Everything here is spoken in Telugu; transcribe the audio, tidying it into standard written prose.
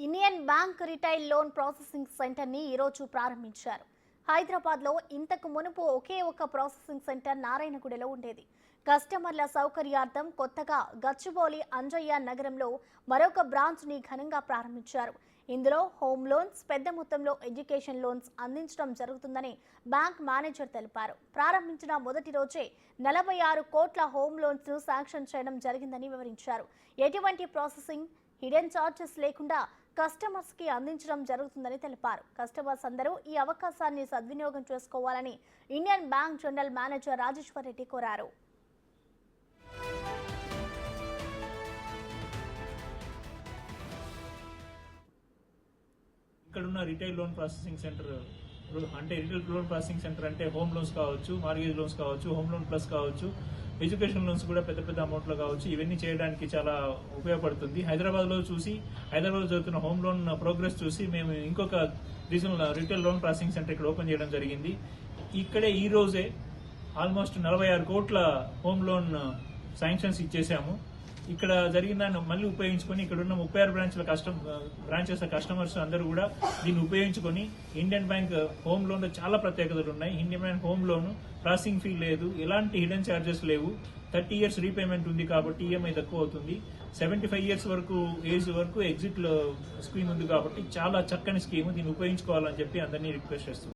Indian bank retail loan processing centre ని ఈ రోజు ప్రారంభించారు. హైదరాబాద్ లో ఇంతకు మునుపు ఒకే ఒక ప్రాసెసింగ్ సెంటర్ నారాయణగూడలో ఉండేది. కస్టమర్ల సౌకర్యార్థం కొత్తగా గచ్చిబౌలి అంజయ్య నగరంలో మరొక బ్రాంచ్ ని ఘనంగా ప్రారంభించారు. ఇందులో హోమ్ లోన్స్, పెద్ద మొత్తంలో ఎడ్యుకేషన్ లోన్స్ అందించడం జరుగుతుందని బ్యాంక్ మేనేజర్ తెలిపారు. ప్రారంభించిన మొదటి రోజే 46 కోట్ల హోమ్ లోన్స్ ను శాంక్షన్ చేయడం జరిగిందని వివరించారు. ఎటువంటి ప్రాసెసింగ్, హిడెన్ చార్జెస్ లేకుండా కస్టమర్స్ కి అందించడం జరుగుతుందని తెలిపారు. కస్టమర్స్ అందరూ ఈ అవకాశాన్ని సద్వినియోగం చేసుకోవాలని Indian bank general manager Rajeshwar Reddy కోరారు. ఇక్కడున్న రిటైల్ లోన్ ప్రాసెసింగ్ సెంటర్ అంటే రిటైల్ లోన్ ప్రాసెసింగ్ సెంటర్ అంటే హోమ్ లోన్స్ కావచ్చు, మార్గేజ్ లోన్స్ కావచ్చు, హోమ్ లోన్ ప్లస్ కావచ్చు, ఎడ్యుకేషన్ లోన్స్ కూడా పెద్ద పెద్ద అమౌంట్లో కావచ్చు, ఇవన్నీ చేయడానికి చాలా ఉపయోగపడుతుంది. హైదరాబాద్లో జరుగుతున్న హోమ్ లోన్ ప్రోగ్రెస్ చూసి మేము ఇంకొక regional retail loan processing centre ఇక్కడ ఓపెన్ చేయడం జరిగింది. ఇక్కడే ఈ రోజే ఆల్మోస్ట్ 46 కోట్ల హోమ్ లోన్ శాంక్షన్స్ ఇచ్చేసాము. ఇక్కడ జరిగిన దాన్ని మళ్ళీ ఉపయోగించుకొని ఇక్కడ ఉన్న 36 బ్రాంచెస్ కస్టమర్స్ అందరూ కూడా దీన్ని ఉపయోగించుకొని ఇండియన్ బ్యాంక్ హోమ్ లోన్ లో చాలా ప్రత్యేకతలు ఉన్నాయి. Indian bank home loan processing fee లేదు, ఎలాంటి హిడెన్ చార్జెస్ లేవు, 30 years రీపేమెంట్ ఉంది కాబట్టి ఈఎంఐ తక్కువ అవుతుంది. 75 years వరకు ఏజ్ వరకు ఎగ్జిట్ స్కీమ్ ఉంది కాబట్టి చాలా చక్కని స్కీమ్, దీన్ని ఉపయోగించుకోవాలని చెప్పి అందరినీ రిక్వెస్ట్ చేస్తుంది.